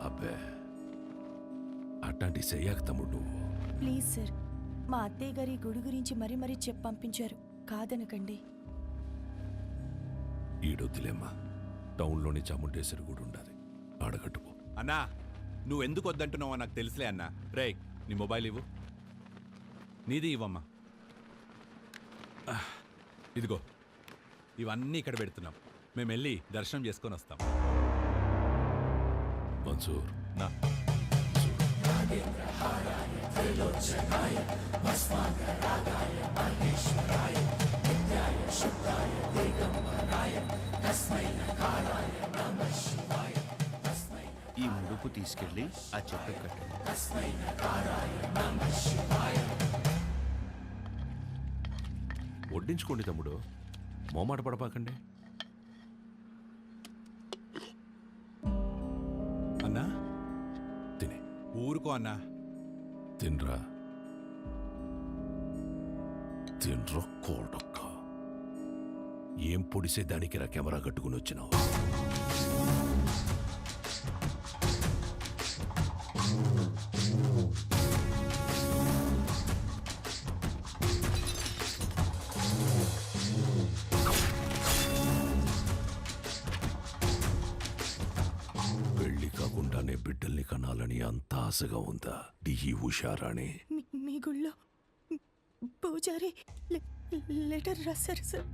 అబ్బే అట్లాంటి చెయ్యాక తమ్ముడు నువ్వు. ప్లీజ్ సార్, మా అత్తయ్య గారి గుడి గురించి మరీ మరీ చెప్పి పంపించారు, కాదనకండి. ఈడొద్దులేమ్మా, టౌన్లోని చాముండేశ్వరి గుడి ఉండాలి, ఆడగట్టుపో. అన్నా నువ్వెందుకు వద్దంటున్నావో నాకు తెలుసులే అన్నా. రేయ్ నీ మొబైల్ ఇవ్వు. నీది ఇవ్వమ్మా. ఇదిగో ఇవన్నీ ఇక్కడ పెడుతున్నాం. మేము వెళ్ళి దర్శనం చేసుకొని వస్తాం. మన్సూర్ నా ఈ ముడుపు తీసుకెళ్ళి ఆ చెట్టు కట్టండి. వడ్డించుకోండి తమ్ముడు, మోమాట పడపాకండి. అన్నా తినే ఊరుకో అన్నా. తినరా, తినరా కోడక్క. ఏం పొడిసే దానికి రా కెమెరా కట్టుకుని వచ్చినావు? పెళ్లి కాకుండానే బిడ్డల్ని కనాలని అంత ఆశగా ఉందా ఈ ఉషారాణి? మీ గుళ్ళో పూజారి లెటర్ రాశారు సార్.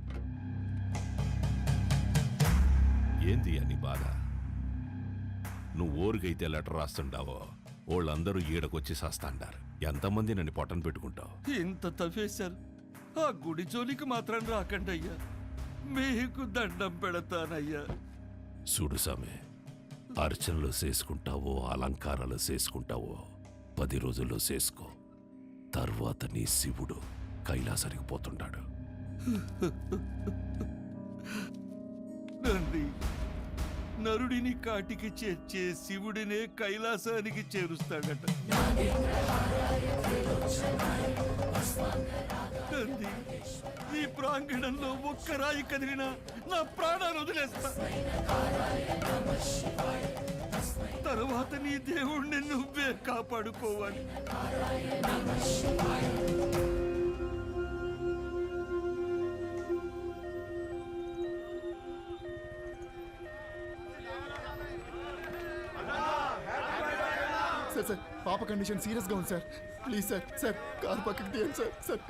ఏంది అని బాధ? నువ్వు ఊరికైతే లెటర్ రాస్తుండావో వాళ్ళందరూ ఈడకొచ్చి సాస్తాండారు. ఎంతమంది నన్ను పొట్టను పెట్టుకుంటావు? ఇంత తవ్వేశారు, ఆ గుడి జోలికి మాత్రం రాకండి అయ్యా, మీకు దండం పెడతానయ్యా. చూడు సామె, అర్చనలు చేసుకుంటావో అలంకారాలు చేసుకుంటావో 10 రోజుల్లో చేసుకో. తర్వాత నీ శివుడు కైలాసానికి పోతుంటాడు. తండ్రి, నరుడిని కాటికి చేర్చే శివుడినే కైలాసానికి చేరుస్తాడట. తండ్రి, ఈ ప్రాంగణంలో ఒక్క రాయి కదిలినా నా ప్రాణాలు వదిలేస్తా. తరువాత నీ దేవుణ్ణి నువ్వే కాపాడుకోవాలి. సార్ పాప కండిషన్ సీరియస్ గా ఉంది సార్. ప్లీజ్ సార్ కారు పక్కకి తీయండి సార్.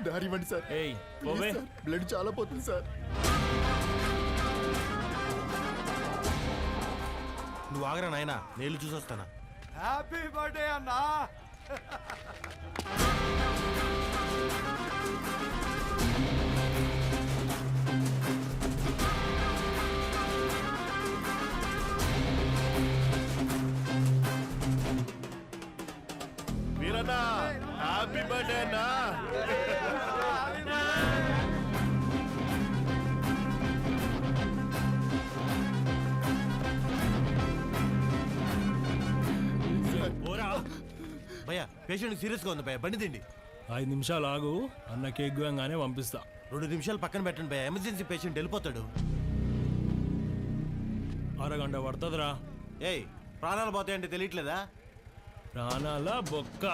దారి ఇవ్వండి సార్. బ్లడ్ చాలా పోతుంది సార్. నువ్వు ఆగరా నాయనా, నేను చూసొస్తానా. హ్యాపీ బర్త్డే అన్నా. వీరన్నా, హ్యాపీ బర్త్డే అన్నా. భయ్యా, పేషెంట్ సీరియస్ గా ఉంది భయ్యా, బండి తిండి. 5 నిమిషాలు ఆగు, అన్న కేక్ గోయంగానే పంపిస్తా. 2 నిమిషాలు పక్కన పెట్టండి భయ్యా, ఎమర్జెన్సీ పేషెంట్ వెళ్ళిపోతాడు. అరగంట పడుతుందిరా. ఏయ్, ప్రాణాలు పోతాయంటే తెలియట్లేదా? ప్రాణాల బొక్క.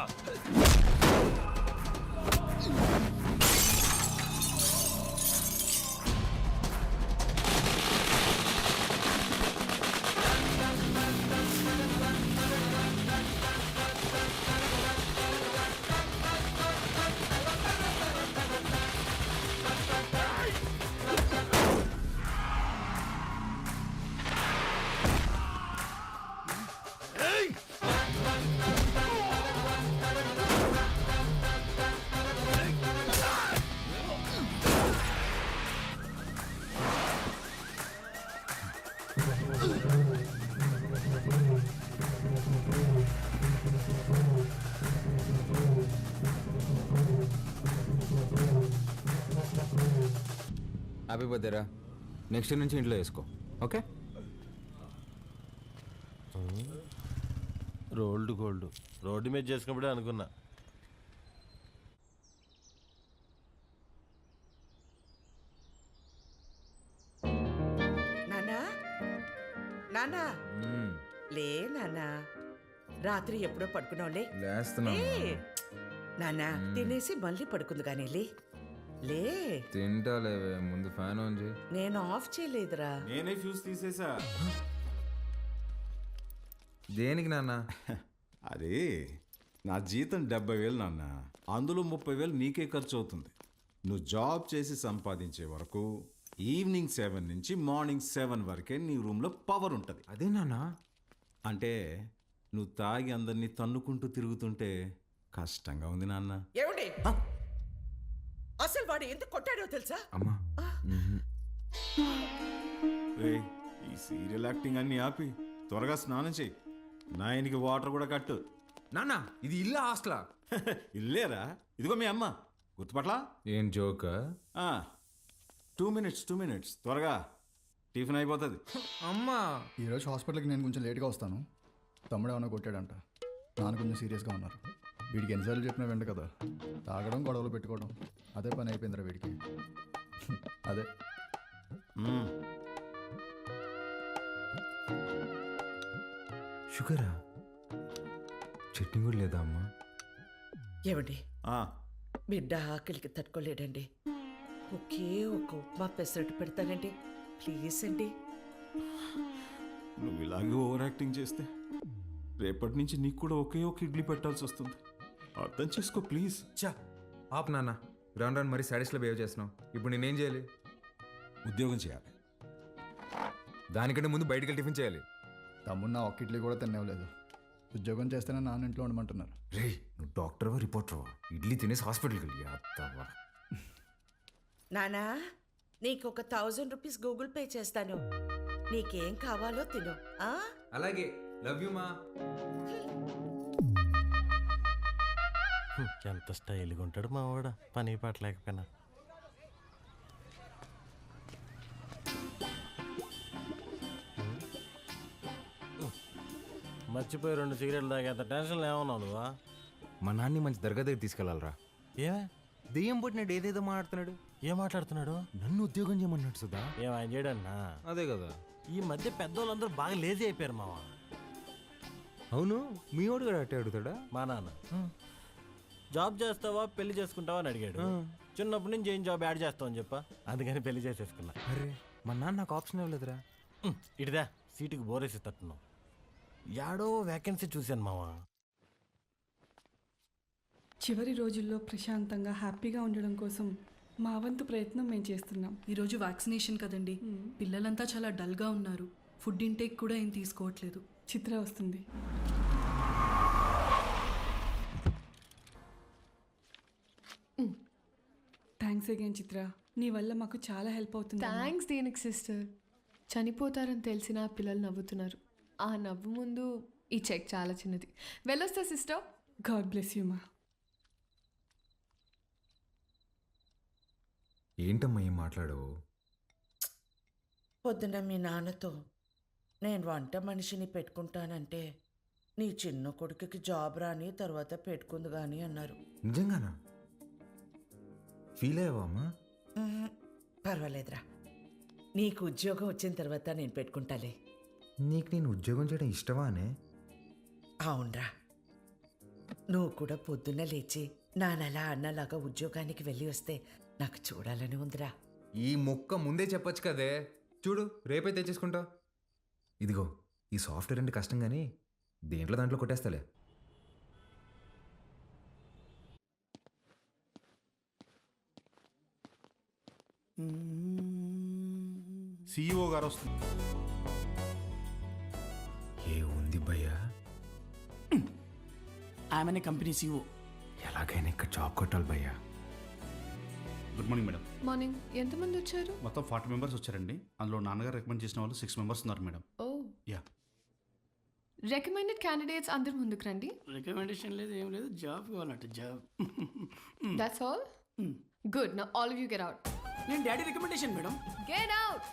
హ్యాపీ బర్త్డేరా. నెక్స్ట్ నుంచి ఇంట్లో వేసుకో, ఓకే? రోల్డ్ గోల్డ్ రోడ్డు మీద చేసుకున్నప్పుడే అనుకున్నా. నానా నానా లే నాన్నా, రాత్రి ఎప్పుడో పడుకున్నావులే. లేస్తున్నా లే నాన్నా, తినేసి మళ్ళీ పడుకుంది కానీ లే. లే, తింటా లేవే, ముందు ఫ్యాన్ ఆన్ చేయి. నేను ఆఫ్ చేయలేదురా. నేనే ఫ్యూజ్ తీసేసా. దేనికి నాన్న? అది నా జీతం 70,000 నాన్న, అందులో 30,000 నీకే ఖర్చు అవుతుంది. నువ్వు జాబ్ చేసి సంపాదించే వరకు ఈవినింగ్ 7 నుంచి మార్నింగ్ 7 వరకే నీ రూమ్లో పవర్ ఉంటుంది. అదే నాన్న. అంటే నువ్వు తాగి అందరినీ తన్నుకుంటూ తిరుగుతుంటే కష్టంగా ఉంది నాన్న. ఏమండి, అసలు వాడు ఎందుకు కొట్టాడో తెలుసా? అమ్మా రేయ్, ఈ సీరియల్ యాక్టింగ్ అన్ని ఆపి త్వరగా స్నానం చేయి. 9కి వాటర్ కూడా కట్టు. నాన్న, ఇది ఇల్లా హాస్టలా? ఇల్లేరా, ఇదిగో మీ అమ్మ. గుర్తుపట్లా? ఏం జోక్? 2 మినిట్స్ త్వరగా టిఫిన్ అయిపోతుంది. అమ్మా, ఈరోజు హాస్పిటల్కి నేను కొంచెం లేట్గా వస్తాను. తమ్ముడు ఏమైనా కొట్టాడంట, నాన్న కొంచెం సీరియస్గా ఉన్నారు. వీడికి ఎన్నిసార్లు చెప్పినా వెంట కదా, తాగడం గొడవలు పెట్టుకోవడం అదే పని అయిపోయిందిరా వీడికి. అదే షుగరా? చట్నీ కూడా లేదా అమ్మా? ఏమండి, ఆ, బిడ్డ ఆకలికి తట్టుకోలేడండి. ఒకే ఒక ఉప్మా పెసరట్టు పెడతానండి, ప్లీజ్ అండి. నువ్వు ఇలాగే ఓవర్ యాక్టింగ్ చేస్తే రేపటి నుంచి నీకు కూడా ఒకే ఒక ఇడ్లీ పెట్టాల్సి వస్తుంది. అర్థం చేసుకో ప్లీజ్. చా ఆప్ నాన్న, రాను రాను మరీ సాడీస్లో బిహేవ్ చేస్తున్నావు. ఇప్పుడు నేనేం చేయాలి? ఉద్యోగం చేయాలి. దానికంటే ముందు బయటికి వెళ్ళి టిఫిన్ చేయాలి. తమ్ముడు నా ఒక్క ఇడ్లీ కూడా తినేవలేదు. ఉద్యోగం చేస్తేనే నాన్న ఇంట్లో ఉండమంటున్నారు. రే, నువ్వు డాక్టర్వా రిపోర్టర్వా? ఇడ్లీ తినేసి హాస్పిటల్కి వెళ్ళి అత్తవా. నానా, నీకు ఒక 1000 రూపీస్ గూగుల్ పే చేస్తాను. నీకేం కావాలో తిను. ఆ? అలాగే, లవ్ యూ మా. ఎంత స్టైల్గా ఉంటాడు మా వాడు, పని పాట లేకపోయినా. మర్చిపోయి 2 సిగరెట్లు తాగేంత టెన్షన్ ఏమన్నావు నువ్వా? మా నాన్ని మంచి దర్గా దగ్గర తీసుకెళ్ళాలరా. ఏమే దెయ్యం పుట్టినాడు, ఏదేదో మాట్లాడుతున్నాడు. ఏం మాట్లాడుతున్నాడు? నన్ను ఉద్యోగం చేయమన్నాడు సుధా. ఏం ఆయన చేయడన్నా? అదే కదా. ఈ మధ్య పెద్దోళ్ళందరూ బాగా లేజీ అయిపోయారు మావా. అవును, మీ వాడు కూడా అట్టే అడుగుతాడా? మా నాన్న జాబ్ చేస్తావా పెళ్లి చేసుకుంటావా అని అడిగాడు. చిన్నప్పటి నుంచి ఏం జాబ్ యాడ్ చేస్తావు అని చెప్పా, అందుకని పెళ్లి చేసేసుకున్నా. అరే, మా నాన్న నాకు ఆప్షన్ ఇవ్వలేదురా. ఇటుదా సీటుకి బోరేసి తట్టున్నావు. యాడో వ్యాకెన్సీ చూశాను మావా. చివరి రోజుల్లో ప్రశాంతంగా హ్యాపీగా ఉండడం కోసం మా వంతు ప్రయత్నం మేము చేస్తున్నాం. ఈరోజు వ్యాక్సినేషన్ కదండి, పిల్లలంతా చాలా డల్గా ఉన్నారు. ఫుడ్ ఇంటేక్ కూడా ఏం తీసుకోవట్లేదు. చిత్ర వస్తుంది. థ్యాంక్స్ అగైన్ చిత్ర, నీ వల్ల మాకు చాలా హెల్ప్ అవుతుంది. థ్యాంక్స్ దేనికి సిస్టర్. చనిపోతారని తెలిసిన పిల్లలు నవ్వుతున్నారు. ఆ నవ్వు ముందు ఈ చెక్ చాలా చిన్నది. వెళ్ళొస్తా సిస్టర్. గాడ్ బ్లెస్ యూ మా. ఏంటమ్మా ఏం మాట్లాడవు? పొద్దున మీ నాన్నతో నేను వంట మనిషిని పెట్టుకుంటానంటే నీ చిన్న కొడుకుకి జాబ్ రాని తర్వాత పెట్టుకుంది కానీ అన్నారు. నిజంగానా? ఫీల్ అయ్యావా అమ్మా? పర్వాలేదురా, నీకు ఉద్యోగం వచ్చిన తర్వాత నేను పెట్టుకుంటాలే. నీకు నేను ఉద్యోగం చేయడం ఇష్టమానే? అవునరా, నువ్వు కూడా పొద్దున్న లేచి నానలా అన్నలాగా ఉద్యోగానికి వెళ్ళి వస్తే నాకు చూడాలని ఉందిరా. ఈ మొక్క ముందే చెప్పొచ్చు కదే. చూడు, రేపే తెచ్చేసుకుంటా. ఇదిగో, ఈ సాఫ్ట్వేర్ అంటే కష్టం కానీ దేంట్లో దాంట్లో కొట్టేస్తాలే. CEO గారు వస్తుంది. ఏ ఉంది భయ్యా? ఆమెనే కంపెనీ CEO. ఎలాగైనా ఇక్కడ జాబ్ కొట్టాలి భయ్యా. Good morning madam. మార్నింగ్. ఎంతమంది వచ్చారు? మొత్తం 40 మెంబర్స్ వచ్చారండి. అందులో నాన్నగారు రికమెండ్ చేసిన వాళ్ళు 6 మెంబర్స్ ఉన్నారు madam. Oh yeah. Recommended candidates అందరు ముందుకు రండి. రికమెండేషన్ లేదు, ఏం లేదు, జాబ్ కావాలంటే job. That's all. Good. Now all of you get out. నేను daddy recommendation madam. Get out.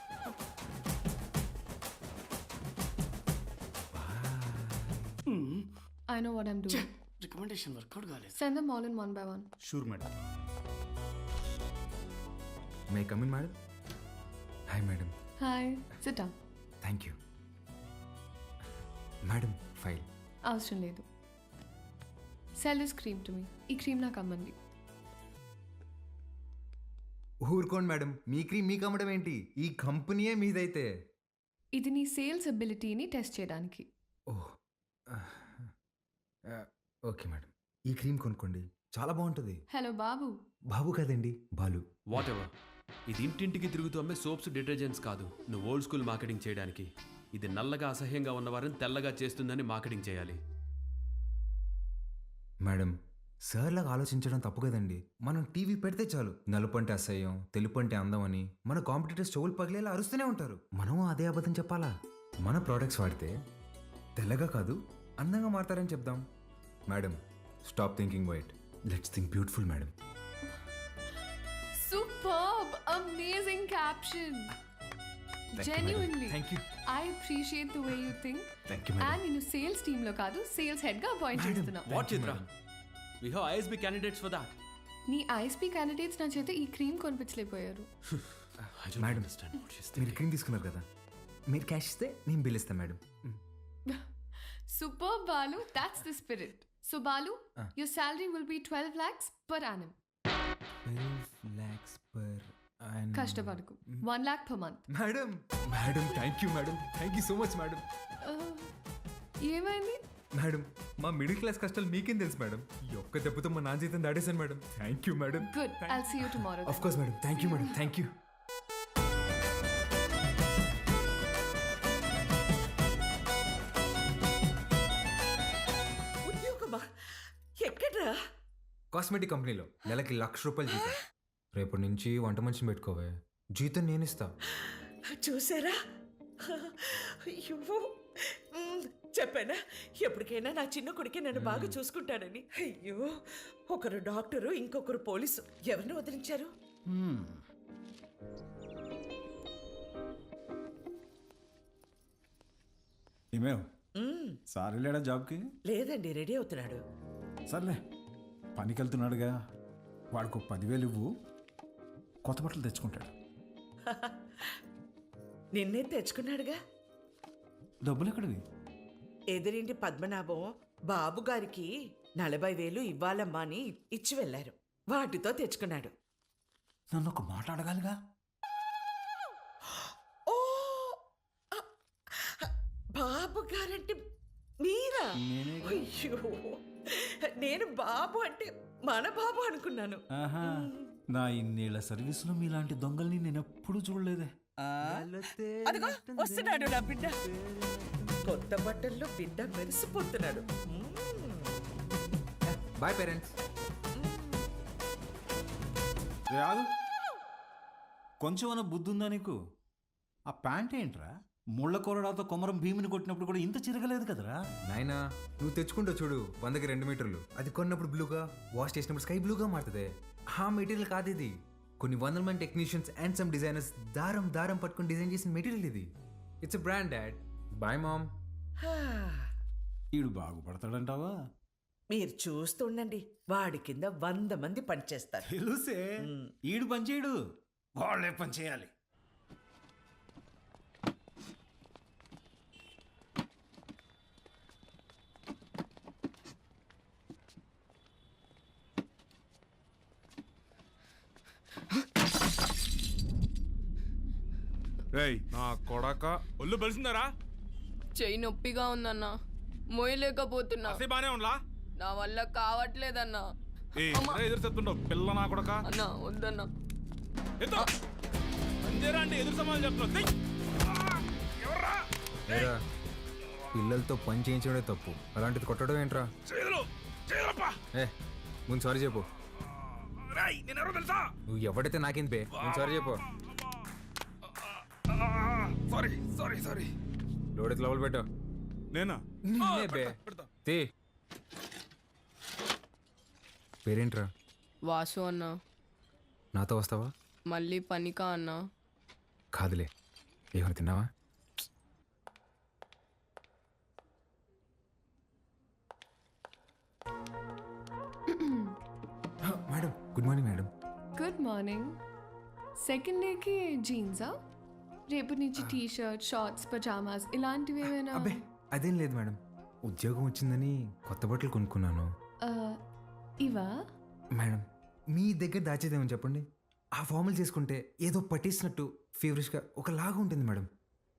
I know what I'm doing. Recommendation work out కాలేదు. Send them all in one by one. Sure madam. May come in madam? Hi madam. Hi. Sit down. Thank you. Madam file. అవసరం లేదు. Sell this cream to me. ఈ cream నాకు అమ్మండి. ఊరుకోండి madam, మీ cream మీకు అమ్మడం ఏంటి? ఈ కంపెనీయే మీదైతే. ఇది నీ సేల్స్ అబిలిటీని టెస్ట్ చేయడానికి. ఓహ్ ఓకే మేడం, ఈ క్రీమ్ కొనుక్కోండి, చాలా బాగుంటుంది. హలో బాబు. బాబు కాదండి, బాలు. What ever. ఇది ఇంటింటికి తిరుగుతూ అమ్మే సోప్స్, డిటర్జెంట్స్ కాదు. నువ్వు ఓల్డ్ స్కూల్ మార్కెటింగ్ చేయడానికి. ఇది నల్లగా అసహ్యంగా ఉన్నవారిని తెల్లగా చేస్తుందని మార్కెటింగ్ చేయాలి. మేడం, సార్లాగా ఆలోచించడం తప్పు కదండి. మనం టీవీ పెడితే చాలు నలుపు అంటే అసహ్యం, తెలుపు అంటే అందం అని మన కాంపిటీటర్స్ చెవులు పగిలేలా అరుస్తూనే ఉంటారు. మనం అదే అబద్ధం చెప్పాలా? మన ప్రోడక్ట్స్ వాడితే తెల్లగా కాదు అందంగా మారతారని చెప్దాం. Madam, stop thinking white, let's think beautiful madam. Superb, amazing caption. Genuinely. Thank you. I appreciate the way you think. Thank you, madam. And నేను సేల్స్ టీమ్ లో కాదు, సేల్స్ హెడ్ గా అపాయింట్ చేస్తున్నా. What Chitra, we have ISB candidates for that. నీ ISP candidates నా చేత ఈ cream కొనిపించలేకపోయారు. మేడం, మీరు క్రీమ్ తీసుకున్నారు కదా, మీరు క్యాష్ ఇస్తే నేను బిల్ ఇస్తాను madam. Superb, Balu. That's the spirit. So Balu, your salary will be 12 lakhs per annum. 12 lakhs per annum. కష్టపడకు. 1 lakh per month. Madam, madam thank you madam, thank you so much madam. ఏమైంది? Madam, మా middle class కష్టాలు మీకేం తెలుసు madam. ఈ ఒక్క దెబ్బతో మా నాన్న జీతం దాడేశాను madam. Thank you madam. Good. I'll see you tomorrow. Of course madam, thank you madam, thank you. ఉద్యోగమా? ఎక్కడ్రా? కాస్మెటిక్ కంపెనీలో నెలకి 1,00,000 రూపాయలు జీతం. రేపటి నుంచి వంట మనిషిని పెట్టుకోవే, జీతం నేను ఇస్తా. చూసారా? అయ్యో, చెప్పానా ఎప్పటికైనా నా చిన్న కొడుకే నన్ను బాగా చూసుకుంటాడని. అయ్యో, ఒకరు డాక్టరు, ఇంకొకరు పోలీసు. ఎవరిని వదిలించారు? ఏమేవ్ సార్ వెళ్ళాడా జాబ్కి? లేదండి, రెడీ అవుతున్నాడు. సర్లే, పనికి వెళ్తున్నాడుగా, వాడికి 10,000 ఇవ్వు, కొత్త బట్టలు తెచ్చుకుంటాడు. నిన్నే తెచ్చుకున్నాడుగా. డబ్బులు ఎక్కడివి? ఎదురింటి పద్మనాభం బాబు గారికి 40,000 ఇవ్వాలమ్మా అని ఇచ్చి వెళ్ళారు. వాటితో తెచ్చుకున్నాడు. నన్ను ఒక మాట అడగాలిగా. ఓ, బాబు గారంటే మీరా? అయ్యో, నేను బాబు అంటే మన బాబు అనుకున్నాను. నా ఇన్నేళ్ల సర్వీసులో మీలాంటి దొంగల్ని నేను ఎప్పుడూ చూడలేదే. అదిగో వస్తున్నాడు నా బిడ్డ. కొత్త బట్టల్లో బిడ్డ మెరిసిపోతున్నాడు. Boy parents. రాదు, కొంచెమన్నా బుద్ధి ఉందా నీకు? ఆ ప్యాంట్ ఏంట్రా? ముళ్ళ కొరడాతో కొమరం భీమిని కొట్టినప్పుడు కూడా ఇంత చిరగలేదు కదరా. నాయనా, నువ్వు తెచ్చుకుంటావు చూడు 100కి 2 మీటర్లు. అది కొన్నప్పుడు బ్లూగా, వాష్ చేసినప్పుడు స్కై బ్లూగా మారుతుంది. ఆ మెటీరియల్ కాదు ఇది. కొన్ని 100 మంది టెక్నీషియన్స్ అండ్ సమ్ డిజైనర్స్ దారం దారం పట్టుకొని డిజైన్ చేసిన మెటీరియల్ ఇది. It's a brand dad. Boy mom. ఈడు బాగుపడతాడంటావా? మీరు చూస్తుండండి, వాడి కింద 100 మంది పనిచేస్తారు. తెలుసే, ఈడు పని చేయడు, వాళ్ళే పని చేయాలి. నా కొడక ఒళ్ళు బలిసిందరా? చెయ్యి నొప్పిగా ఉందన్నా, మోయలేకపోతున్నా. బానే ఉండలా? నా వల్ల కావట్లేదన్నా. ఎదురు చెప్తుండవు పిల్ల నా కొడక. అన్నా వద్దన్నా. అంతేరా ఎదురు సమాధానం చెప్తున్నావు. పిల్లలతో పని చేయించడమే తప్పు, అలాంటిది కొట్టడం ఏంట్రా? ఏ, ముందు సారీ చెప్పు. నువ్వు ఎవడైతే నాకేంది బే, ముందు సారీ చెప్పు. సారీ లోడెత్ లోపల పెట్టు. నేనా? బే తీ. పేరేంట్రా? వాసు అన్నా. నాతో వస్తావా? మళ్ళీ పనికా అన్నా? కాదులే, ఏమైనా తిన్నావా? Madam, good morning madam. Good morning. Second డేకి జీన్సా? రేపు నుంచి టీ షర్ట్, షార్ట్స్, పజామాస్ ఇలాంటివి ఏమైనా? అబ్బే అదేం లేదు మేడం, ఉద్యోగం వచ్చిందని కొత్త బట్టలు కొనుక్కున్నాను. ఆ, ఇవా? మేడం మీ దగ్గర దాచేదేమని చెప్పండి. ఆ ఫార్మల్ చేసుకుంటే ఏదో పట్టేసినట్టు ఫీవరిష్గా ఒకలాగా ఉంటుంది మేడం.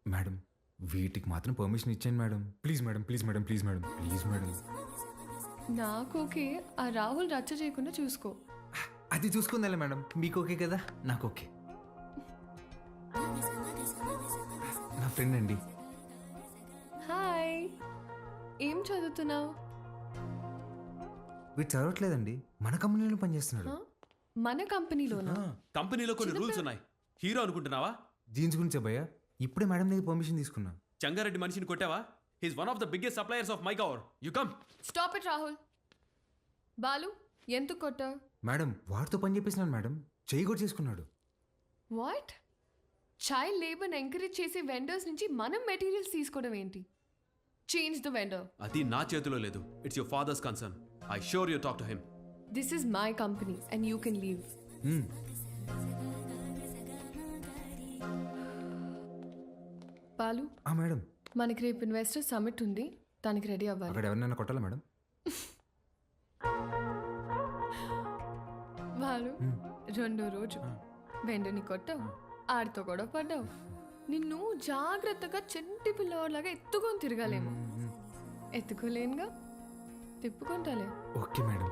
మేడం వీటికి మాత్రం పర్మిషన్ ఇచ్చాను madam. Please madam, please madam, please madam, please madam. నాకు ఓకే, ఆ రాహుల్ రచ్చ చేయకుండా చూసుకో. అది చూసుకుందాలే మేడం, మీకు ఓకే కదా, నాకు ఓకే. నా ఫ్రెండ్ అండి. హాయ్, ఏం చదువుతున్నావు? వీడు చదవట్లేదండి, మన కంపెనీలో పనిచేస్తున్నాడు. మన కంపెనీలోనా? కంపెనీలో కొన్ని రూల్స్ ఉన్నాయి. హీరో అనుకుంటున్నావా? జీన్స్ గురించి భయ్యా ఇప్పుడే మేడం దగ్గర పర్మిషన్ తీసుకున్నా. చంగారెడ్డి మనిషిని కొట్టావా? He's one of the biggest suppliers of my cover. You come. Stop it Rahul. Balu, ఎందుకు కొట్టావు? మేడం వాడితో పని చేపిస్తున్నాను మేడం, చెయ్యి కూడా చేసుకున్నాడు. వాట్? చైల్డ్ లేబర్ని ఎంకరేజ్ చేసే వెండర్స్ నుంచి మనం మెటీరియల్స్ తీసుకోవడం ఏంటి? Change the vendor. అది నా చేతిలో లేదు. It's your father's concern. I sure you talk to him. This is my company and you can leave. Balu, madam మనకి రేపు ఇన్వెస్టర్ సమిట్ ఉంది, దానికి రెడీ అవ్వాలి. అక్కడ ఎవరినైనా కొట్టాలా మేడం? బాలు, రెండో రోజు వెండర్ని కొట్టావు, ఆడితో గొడవ పడ్డావు. నిన్ను జాగ్రత్తగా చెంటి పిల్లవాడిలాగా ఎత్తుకొని తిరగాలేమో. ఎత్తుకోలేనుగా, తిప్పుకుంటాలే. Okay madam.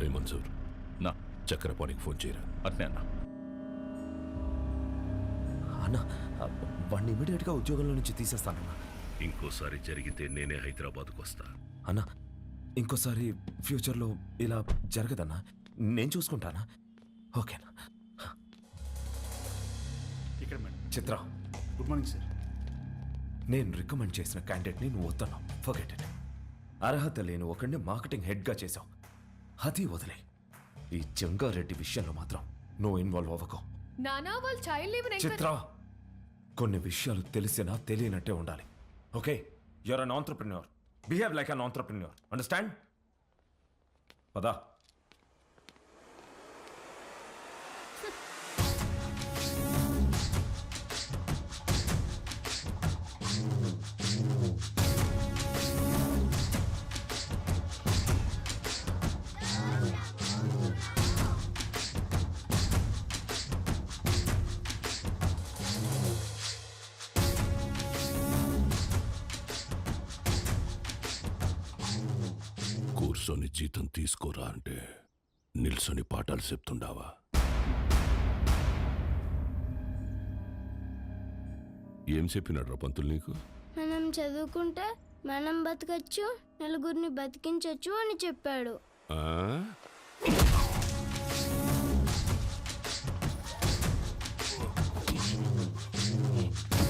రే మన్సూర్, నా చక్రపాణికి ఫోన్ చేయరా. అట్నే అన్న. అన్న వాడిని ఇమీడియట్గా ఉద్యోగంలో నుంచి తీసేస్తానన్నా. ఇంకోసారి జరిగితే నేనే హైదరాబాద్కు వస్తా అన్నా. ఇంకోసారి ఫ్యూచర్లో ఇలా జరగదన్నా, నేను చూసుకుంటానా? ఓకేనా? ఇక్కడ మేడం. చిత్ర, గుడ్ మార్నింగ్ సార్. నేను రికమెండ్ చేసిన క్యాండిడేట్ని నువ్వు వద్దన్నావు. Forget it. అర్హత లేని ఒకడిని మార్కెటింగ్ హెడ్గా చేశావు. అది వదిలే. ఈ జంగారెడ్డి విషయంలో మాత్రం నువ్వు ఇన్వాల్వ్ అవ్వకు. నానా, వాళ్ళు చైల్డ్ లేబర్ చిత్ర, కొన్ని విషయాలు తెలిసినా తెలియనట్టే ఉండాలి. Okay, you're an entrepreneur. Behave like an entrepreneur. Understand? పదా. కూర్చొని జీతం తీసుకోరా అంటే నిల్సొని పాఠాలు చెప్తుండావా? ఏం చెప్పినాడు రా పంతులు నీకు? మనం చదువుకుంటే మనం బతకచ్చు, నలుగురిని బతికించచ్చు అని చెప్పాడు. ఆ?